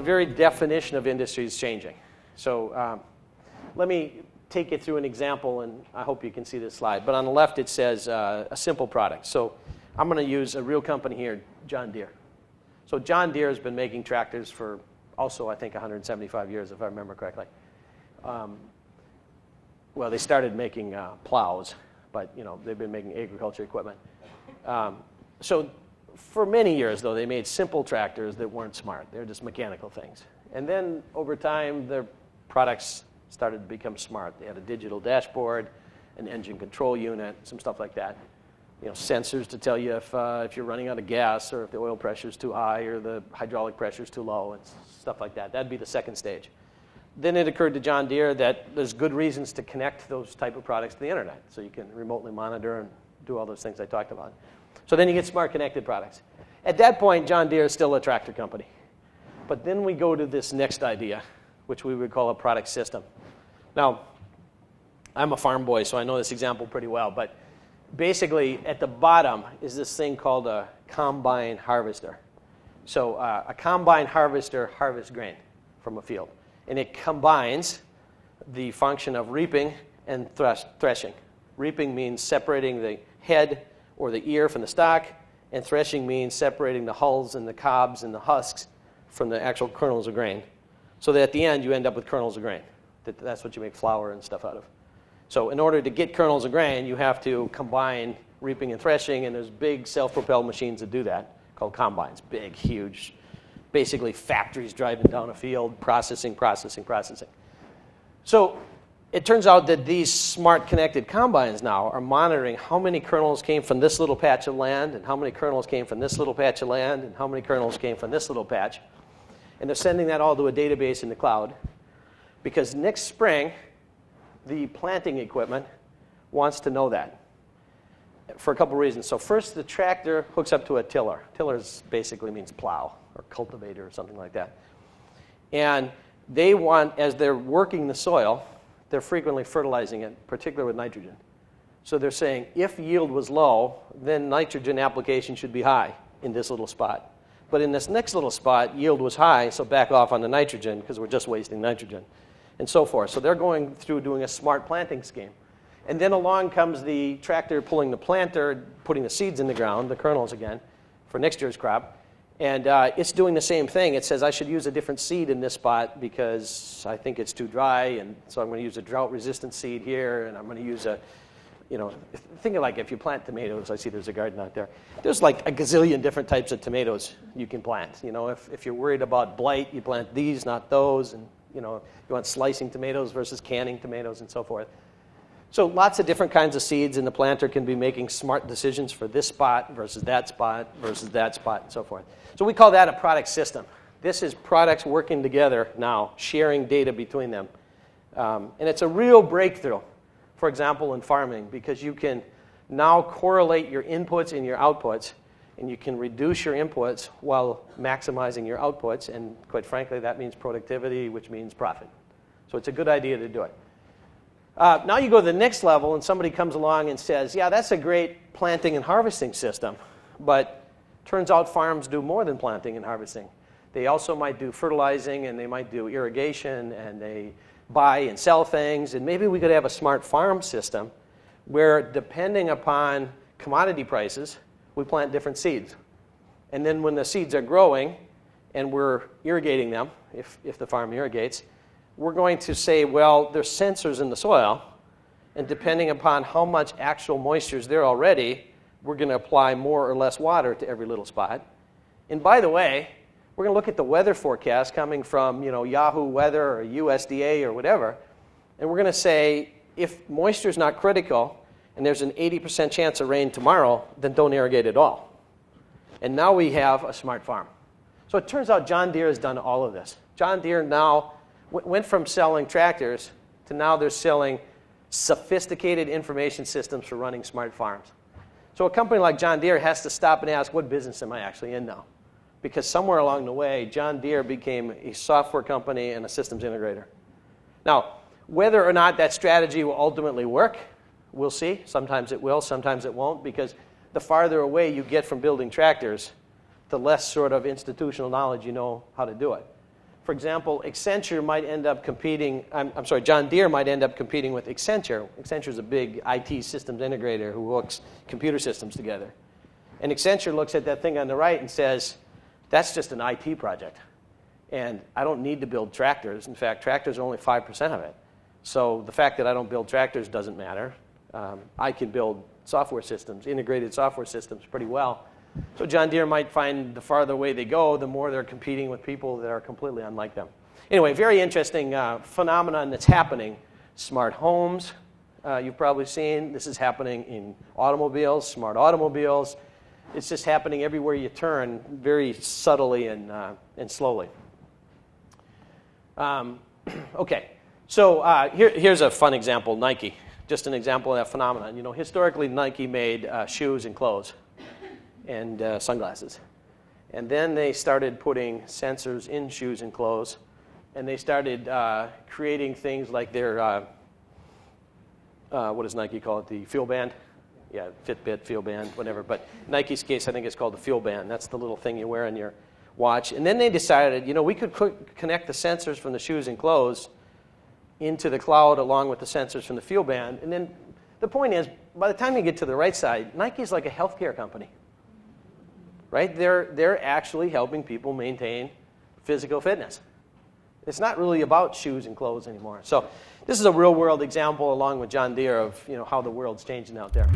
very definition of industry is changing. So let me take you through an example, and I hope you can see this slide. But on the left, it says a simple product. So I'm going to use a real company here, John Deere. So John Deere has been making tractors for also, I think, 175 years, if I remember correctly. Well, they started making plows, but they've been making agriculture equipment. So for many years, though, they made simple tractors that weren't smart. They're just mechanical things. And then over time, their products started to become smart. They had a digital dashboard, an engine control unit, some stuff like that. Sensors to tell you if you're running out of gas or if the oil pressure is too high or the hydraulic pressure is too low and stuff like that. That'd be the second stage. Then it occurred to John Deere that there's good reasons to connect those type of products to the internet, so you can remotely monitor and do all those things I talked about. So then you get smart connected products. At that point, John Deere is still a tractor company. But then we go to this next idea, which we would call a product system. Now, I'm a farm boy, so I know this example pretty well, but basically at the bottom is this thing called a combine harvester. So a combine harvester harvests grain from a field, and it combines the function of reaping and threshing. Reaping means separating the head or the ear from the stalk, and threshing means separating the hulls and the cobs and the husks from the actual kernels of grain. So that at the end, you end up with kernels of grain. That's what you make flour and stuff out of. So in order to get kernels of grain, you have to combine reaping and threshing, and there's big self-propelled machines that do that, called combines. Big, huge, basically factories driving down a field, processing. So it turns out that these smart connected combines now are monitoring how many kernels came from this little patch of land, and how many kernels came from this little patch of land, and how many kernels came from this little patch. And they're sending that all to a database in the cloud, because next spring, the planting equipment wants to know that for a couple reasons. So first, the tractor hooks up to a tiller. Tiller basically means plow or cultivator or something like that. And they want, as they're working the soil, they're frequently fertilizing it, particularly with nitrogen. So they're saying if yield was low, then nitrogen application should be high in this little spot. But in this next little spot, yield was high, so back off on the nitrogen because we're just wasting nitrogen, and so forth. So they're going through doing a smart planting scheme. And then along comes the tractor pulling the planter, putting the seeds in the ground, the kernels again, for next year's crop. And it's doing the same thing. It says I should use a different seed in this spot because I think it's too dry, and so I'm going to use a drought-resistant seed here, and I'm going to use a, think of like if you plant tomatoes. I see there's a garden out there. There's like a gazillion different types of tomatoes you can plant. If you're worried about blight, you plant these, not those, and you want slicing tomatoes versus canning tomatoes and so forth. So lots of different kinds of seeds, and the planter can be making smart decisions for this spot versus that spot versus that spot and so forth. So we call that a product system. This is products working together now, sharing data between them. And it's a real breakthrough, for example, in farming, because you can now correlate your inputs and your outputs, and you can reduce your inputs while maximizing your outputs, and quite frankly, that means productivity, which means profit. So it's a good idea to do it. Now you go to the next level, and somebody comes along and says, yeah, that's a great planting and harvesting system, but turns out farms do more than planting and harvesting. They also might do fertilizing, and they might do irrigation, and they buy and sell things, and maybe we could have a smart farm system where, depending upon commodity prices, we plant different seeds. And then when the seeds are growing and we're irrigating them, if the farm irrigates, we're going to say, well, there's sensors in the soil, and depending upon how much actual moisture is there already, we're going to apply more or less water to every little spot. And by the way, we're going to look at the weather forecast coming from Yahoo Weather or USDA or whatever, and we're going to say, if moisture is not critical and there's an 80% chance of rain tomorrow, then don't irrigate at all. And now we have a smart farm. So it turns out John Deere has done all of this. John Deere now went from selling tractors to now they're selling sophisticated information systems for running smart farms. So a company like John Deere has to stop and ask, what business am I actually in now? Because somewhere along the way, John Deere became a software company and a systems integrator. Now, whether or not that strategy will ultimately work, we'll see. Sometimes it will, sometimes it won't, because the farther away you get from building tractors, the less sort of institutional knowledge you know how to do it. For example, Accenture might end up competing, I'm sorry, John Deere might end up competing with Accenture. Accenture is a big IT systems integrator who hooks computer systems together. And Accenture looks at that thing on the right and says, that's just an IT project. And I don't need to build tractors. In fact, tractors are only 5% of it. So the fact that I don't build tractors doesn't matter. I can build software systems, integrated software systems pretty well. So John Deere might find the farther away they go, the more they're competing with people that are completely unlike them. Anyway, very interesting phenomenon that's happening. Smart homes, you've probably seen. This is happening in automobiles, smart automobiles. It's just happening everywhere you turn, very subtly and slowly. Okay, so here's a fun example, Nike. Just an example of that phenomenon. You know, historically, Nike made shoes and clothes and sunglasses. And then they started putting sensors in shoes and clothes, and they started creating things like their, what does Nike call it, the Feel Band? Yeah, Fitbit, Feel Band, whatever. But in Nike's case, I think it's called the Feel Band. That's the little thing you wear on your watch. And then they decided, you know, we could connect the sensors from the shoes and clothes into the cloud along with the sensors from the Feel Band. And then the point is, by the time you get to the right side, Nike's like a healthcare company. Right? They're actually helping people maintain physical fitness. It's not really about shoes and clothes anymore. So this is a real-world example, along with John Deere, of how the world's changing out there.